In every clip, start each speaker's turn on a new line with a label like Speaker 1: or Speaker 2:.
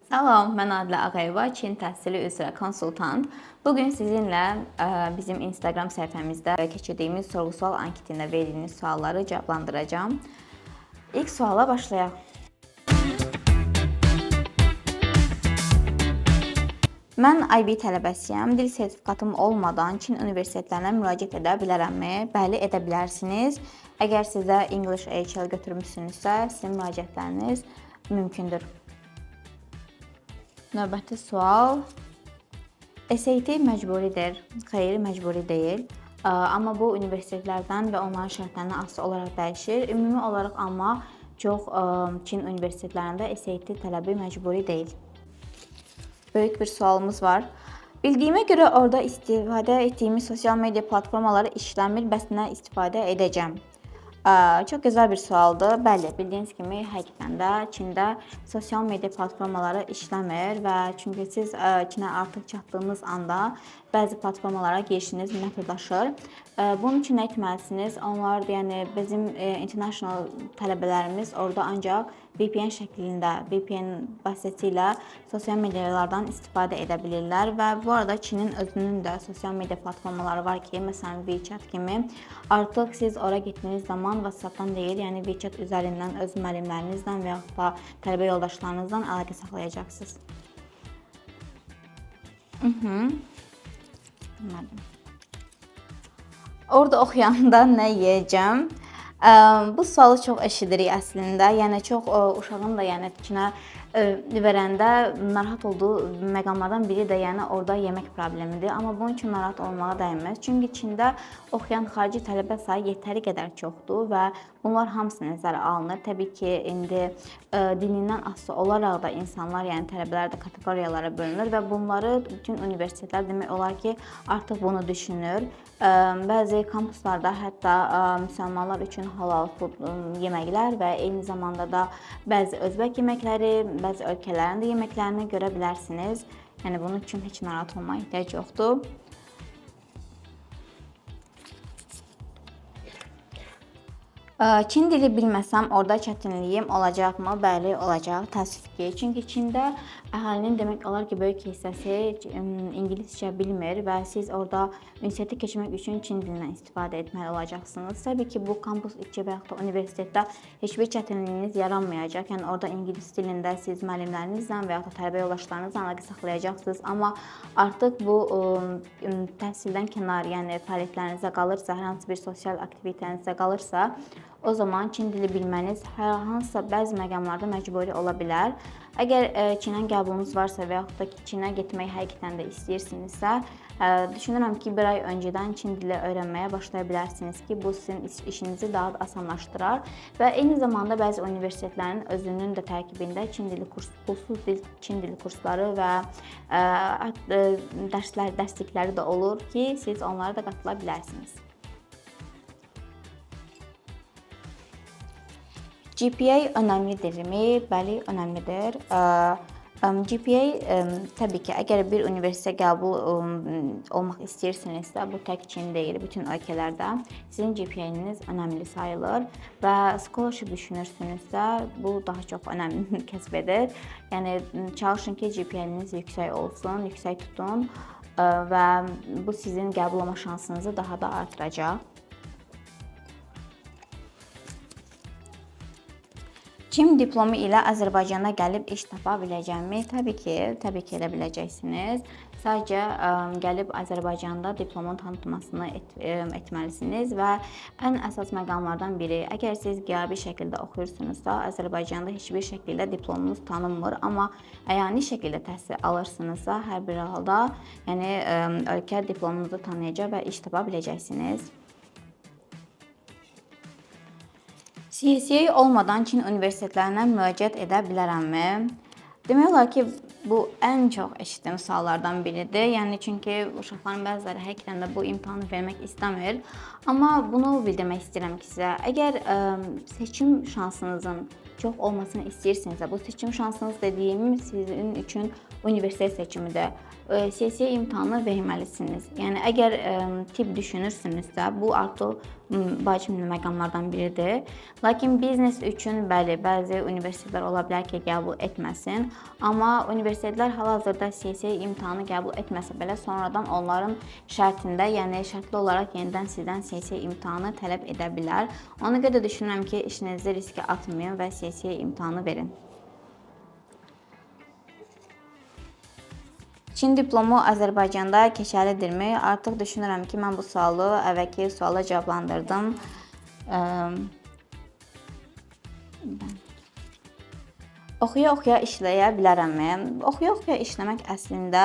Speaker 1: Salam, mən Adilə Ağayeva, Çin təhsili üzrə konsultant. Bugün sizinlə bizim Instagram səhifəmizdə keçirdiyimiz sorğu-sual anketində verdiyiniz sualları cavablandıracağam. İlk suala başlayaq. Mən IB tələbəsiyəm. Dil sertifikatım olmadan Çin universitetlərinə müraciət edə bilərəmmi? Bəli, edə bilərsiniz. Əgər sizə English HL götürmüsünüzsə, sizin müraciətləriniz mümkündür. Növbəti sual. SAT məcburidir. Xeyr, məcburi deyil. Amma bu universitetlərdən və onların şərtlərindən asılı olaraq dəyişir. Ümumi olaraq amma çox Çin universitetlərində SAT tələbi məcburi deyil. Böyük bir sualımız var. Bildiyimə görə orada istifadə etdiyimiz sosial media platformaları işləmir, bəs nə istifadə edəcəm? Çox gözəl bir sualdır. Bəli, bildiyiniz kimi həqiqətən də Çində sosial media platformaları işləmir və çünki siz Çinə artıq çatdığınız anda bəzi platformalara girişiniz məhdudlaşır. Bunun üçün nə etməlisiniz? Onlar, yəni bizim international tələbələrimiz orada ancaq VPN şəklində, VPN vasitəsilə sosial medialardan istifadə edə bilirlər və bu arada Çinin özünün də sosial media platformaları var ki, məsələn WeChat kimi. Artıq siz ora getdiyiniz zaman WhatsApp-dan deyil, yəni WeChat üzərindən öz müəllimlərinizlə və yaxud da tələbə yoldaşlarınızla əlaqə saxlayacaqsınız. Orada oxuyanda nə yeyəcəm? Bu sualı çox eşidirik əslində. Yəni çox uşağın da yəni Çinə verəndə narahat olduğu məqamlardan biri də yəni orada yemək problemidir. Amma bunun üçün narahat olmağa dəyməz. Çünki Çində oxuyan xarici tələbə sayı yetəri qədər çoxdur və bunlar hamısı nəzərə alınır. Təbii ki, indi dinindən asılı olaraq da insanlar, yəni tələbələr də kateqoriyalara bölünür və bunları bütün universitetlər demək olar ki, artıq bunu düşünür. Bəzi kampuslarda hətta müsəlmanlar üçün halal food yeməklər və eyni zamanda da bəzi özbək yeməkləri, bəzi ölkələrin də yeməklərini görə bilərsiniz. Yəni bunun üçün heç narahat olmaya ehtiyac yoxdur. Çin dili bilməsəm orada çətinliyim olacaqmı? Bəli, olacaq. Təəssüf ki, çünki Çində əhalinin demək olar ki, böyük hissəsi ingiliscə bilmir və siz orada ünsiyyəti keçmək üçün Çin dilindən istifadə etməli olacaqsınız. Təbii ki, bu kampus içi və yaxud da universitetdə heç bir çətinliyiniz yaranmayacaq. Yəni orada ingilis dilində siz müəllimlərinizlə və yaxud da tələbə yoldaşlarınızla əlaqə saxlayacaqsınız. Amma artıq bu təhsildən kənar, yəni fəaliyyətlərinizə qalırsa, hər hansı bir sosial aktivitənizə qalırsa, o zaman Çin dili bilməniz hər hansısa bəzi məqamlarda məcburi ola bilər. Əgər Çinə qəbulunuz varsa və yaxud da ki, Çinə getmək həqiqətən də istəyirsinizsə, düşünürəm ki, bir ay öncədən Çin dili öyrənməyə başlaya bilərsiniz ki, bu sizin işinizi daha da asanlaşdırar və eyni zamanda bəzi universitetlərin özünün də tərkibində Çin dili pulsuz Çin dili kursları və dərslikləri də olur ki, siz onlara da qatıla bilərsiniz. GPA önəmlidirmi? Bəli, önəmlidir. GPA təbii ki, əgər bir universitetə qəbul olmaq istəyirsinizsə, bu tək Çin deyil, bütün ölkələrdə sizin GPA-niz önəmli sayılır və scholarship düşünürsünüzsə, bu daha çox önəm kəsb edir. Yəni çalışın ki, GPA-niz yüksək olsun, yüksək tutun və bu sizin qəbul olma şansınızı daha da artıracaq. Çin diplomu ilə Azərbaycana gəlib iş tapa biləcəmmi? Təbii ki, edə biləcəksiniz. Sadəcə gəlib Azərbaycanda diplomun tanıtılmasını etməlisiniz və ən əsas məqamlardan biri, əgər siz qiyabi şəkildə oxuyursunuzsa, Azərbaycanda heç bir şəkildə diplomunuz tanınmır, amma əyani şəkildə təhsil alırsınızsa, hər bir halda, yəni ölkə diplomunuzu tanıyacaq və iş tapa biləcəksiniz. CSA olmadan Çin universitetlərinə müraciət edə bilərəmmi? Demək olar ki, bu ən çox eşitdiyim suallardan biridir. Yəni çünki uşaqların bəziləri həqiqətən də bu imtahanı vermək istəmir. Amma bunu bildirmək istəyirəm ki, sizə, əgər seçim şansınızın çox olmasını istəyirsinizsə, bu seçim şansınız dediyim sizin üçün universitet seçimidir. CSA imtahanı verməlisiniz. Yəni əgər tibb düşünürsünüzsə, bu artıq vacib məqamlardan biridir. Lakin biznes üçün bəli, bəzi universitetlər ola bilər ki, qəbul etməsin. Amma universitetlər hal-hazırda CSA imtahanı qəbul etməsə belə sonradan onların şərtində, yəni şərtli olaraq yenidən sizdən CSA imtahanı tələb edə bilər. Ona görə də düşünürəm ki, işinizi riskə atmayın və CSA imtahanı verin. Çin diplomu Azərbaycanda keçərlidirmi? Artıq düşünürəm ki, mən bu sualı əvvəlki suala cavablandırdım. Oxuya-oxuya işləyə bilərəmmi? Oxuya-oxuya işləmək əslində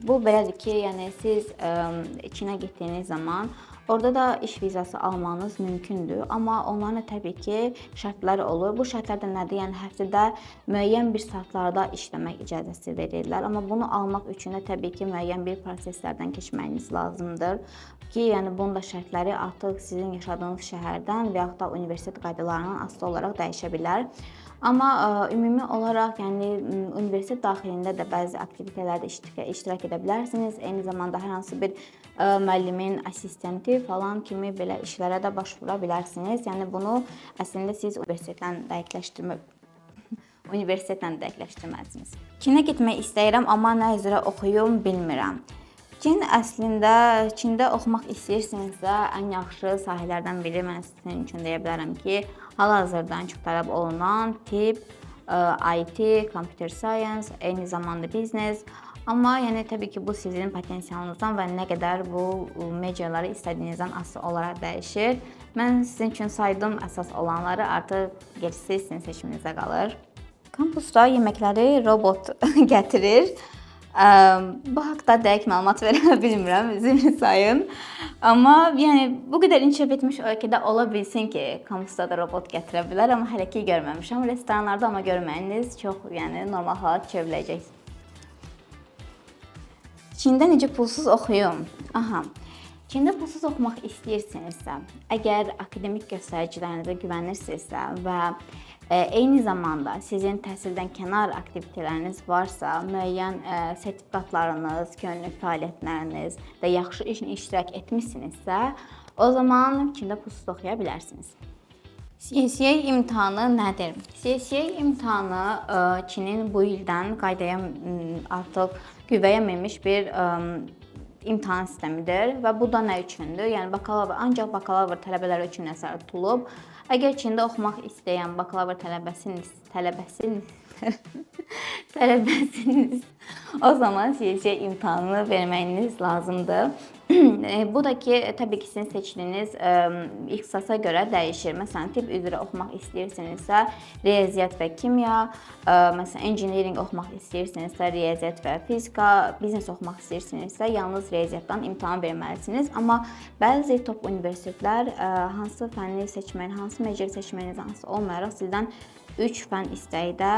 Speaker 1: bu belədir ki, yəni siz Çinə getdiyiniz zaman orada da iş vizası almanız mümkündür, amma onların da təbii ki, şərtləri olur. Bu şərtlər də nədir? Yəni həftədə müəyyən bir saatlarda işləmək icazəsi verirlər, amma bunu almaq üçün də təbii ki, müəyyən bir proseslərdən keçməyiniz lazımdır ki, yəni bunun da şərtləri artıq sizin yaşadığınız şəhərdən və yaxud da universitet qaydalarından asılı olaraq dəyişə bilər. Amma ümumi olaraq, yəni universitet daxilində də bəzi aktivitetlərdə iştirak edə bilərsiniz. Eyni zamanda hər hansı bir müəllimin assistenti falan kimi belə işlərə də başvura bilərsiniz. Yəni bunu əslində siz universitetlə dəqiqləşdirməlisiniz. Çinə getmək istəyirəm, amma nə üzrə oxuyum bilmirəm. Çində oxumaq istəyirsinizsə, ən yaxşı sahələrdən biri mən sizin üçün deyə bilərəm ki, hal-hazırda ən çox tələb olunan tibb, IT, computer science, eyni zamanda biznes. Amma yəni təbii ki, bu sizin potensialınızdan və nə qədər bu mecraları istədiyinizdən asılı olaraq dəyişir. Mən sizin üçün saydım əsas olanları, artıq gerisi sizin seçiminizə qalır. Kampusda yeməkləri robot gətirir. Bu haqda dəqiq məlumat verə bilmirəm, üzrünü sayın. Amma yəni bu qədər inkişaf etmiş ölkədə ola bilsin ki, kampusda da robot gətirə bilər, amma hələ ki görməmişəm. Restoranlarda amma görməyiniz çox yəni normal hala çevriləcək. Çində necə pulsuz oxuyum? Çində pulsuz oxumaq istəyirsinizsə, əgər akademik göstəricilərinizə güvənirsinizsə və eyni zamanda sizin təhsildən kənar aktivitetləriniz varsa, müəyyən sertifikatlarınız, könüllü fəaliyyətləriniz və yaxşı iştirak etmişsinizsə, o zaman Çində pulsuz oxuya bilərsiniz. CSA imtahanı nədir? CSA imtahanı Çinin bu ildən qaydaya artıq qüvvəyə minmiş bir imtahan sistemidir və bu da nə üçündür? Yəni ancaq bakalavr tələbələri üçün nəzərdə tutulub. Əgər Çində oxumaq istəyən bakalavr tələbəsiniz o zaman CSA imtahanını verməyiniz lazımdır. Bu da ki, təbii ki, sizin seçdiyiniz ixtisasa görə dəyişir. Məsələn, tibb üzrə oxumaq istəyirsinizsə, riyaziyyat və kimya, məsələn, engineering oxumaq istəyirsinizsə, riyaziyyat və fizika, biznes oxumaq istəyirsinizsə, yalnız riyaziyyatdan imtahan verməlisiniz. Amma bəzi top universitetlər hansı fənni seçməyin, hansı mecra seçməyinizdən asılı olmayaraq sizdən 3 fənn istəkdə,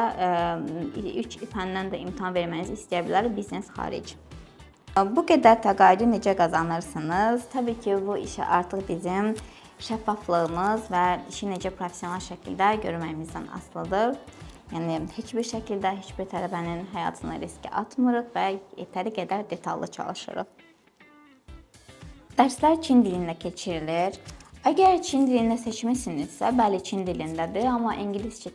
Speaker 1: 3 fəndən də imtahan vermənizi istəyə bilər, biznes xaric. Bu qədər təqaüdü necə qazanırsınız? Təbii ki, bu işə artıq bizim şəffaflığımız və işi necə professional şəkildə görməyimizdən asılıdır. Yəni, heç bir şəkildə heç bir tələbənin həyatını riskə atmırıq və yetəri qədər detallı çalışırıq. Dərslər Çin dilində keçirilir. Əgər Çin dilində seçmisinizsə, bəli Çin dilindədir, amma ingiliscə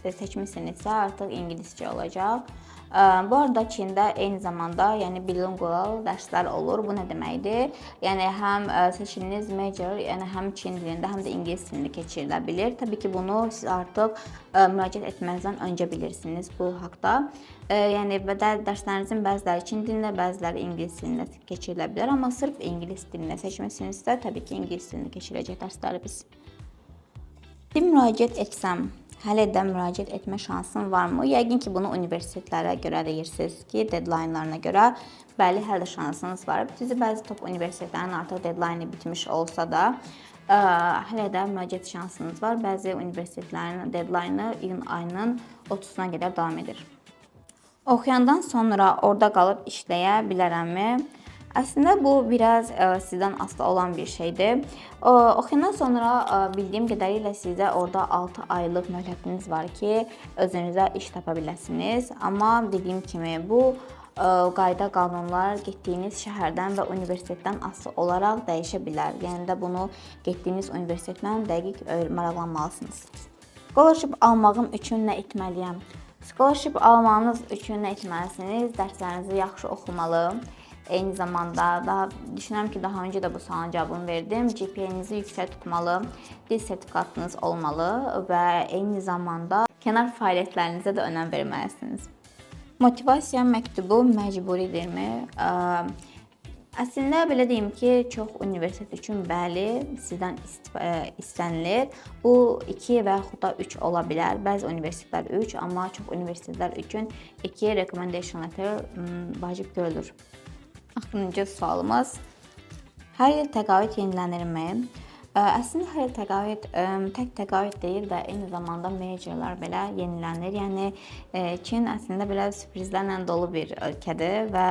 Speaker 1: seçmisinizsə artıq ingiliscə olacaq. Bu arada Çində eyni zamanda yəni bilingual dərslər olur. Bu nə deməkdir? Yəni həm seçdiyiniz major, yəni həm Çin dilində, həm də ingilis dilində keçirilə bilər. Təbii ki, bunu siz artıq müraciət etməzdən öncə bilirsiniz bu haqda. Yəni dərslərinizin bəziləri Çin dilində, bəziləri ingilis dilində keçirilə bilər, amma sırf ingilis dilində seçmisinizsə, təbii ki, ingilis dilində keçiriləcək dərslərimiz. Müraciət etsəm, hələ də müraciət etmə şansım varmı? Yəqin ki, bunu universitetlərə görə deyirsiniz ki, deadline'larına görə bəli, hələ də şansınız var. Düzü bəzi top universitetlərin artıq deadline'ı bitmiş olsa da, hələ də müraciət şansınız var. Bəzi universitetlərin deadline'ı iyun ayının 30-una qədər davam edir. Oxuyandan sonra orada qalıb işləyə bilərəmmi? Əslində bu biraz sizdən asılı olan bir şeydir. Oxuyandan sonra bildiyim qədərilə sizə orada 6 aylıq möhlətiniz var ki, özünüzə iş tapa biləsiniz. Amma dediyim kimi bu qayda qanunlar getdiyiniz şəhərdən və universitetdən asılı olaraq dəyişə bilər. Yəni də bunu getdiyiniz universitetlə dəqiq maraqlanmalısınız. Scholarship almağım üçün nə etməliyəm? Scholarship almanız üçün nə etməlisiniz? Dərslərinizi yaxşı oxumalı. Eyni zamanda düşünürəm ki, daha öncə də bu sualın cavabını verdim. GPA-nizi yüksək tutmalı, dil sertifikatınız olmalı və eyni zamanda kənar fəaliyyətlərinizə də önəm verməlisiniz. Motivasiya məktubu məcburidirmi? Əslində belə deyim ki, çox universitet üçün bəli, sizdən istənilir. Bu 2 və yaxud da 3 ola bilər. Bəzi universitetlər 3, amma çox universitetlər üçün 2 recommendation letter vacib görülür. Axırıncı sualımız, hər il təqaüd yenilənirmi? Əslində hər il təqaüd tək təqaüd deyil də eyni zamanda majorlar belə yenilənir. Yəni Çin əslində belə sürprizlərlə dolu bir ölkədir və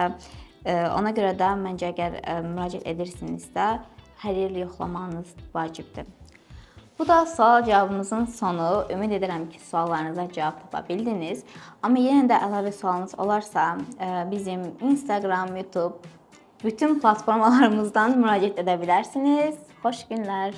Speaker 1: ona görə də məncə əgər müraciət edirsinizsə, hər il yoxlamanız vacibdir. Bu da sual cavabımızın sonu. Ümid edirəm ki, suallarınıza cavab tapa bildiniz. Amma yenə də əlavə sualınız olarsa, bizim Instagram, YouTube, bütün platformalarımızdan müraciət edə bilərsiniz. Xoş günlər.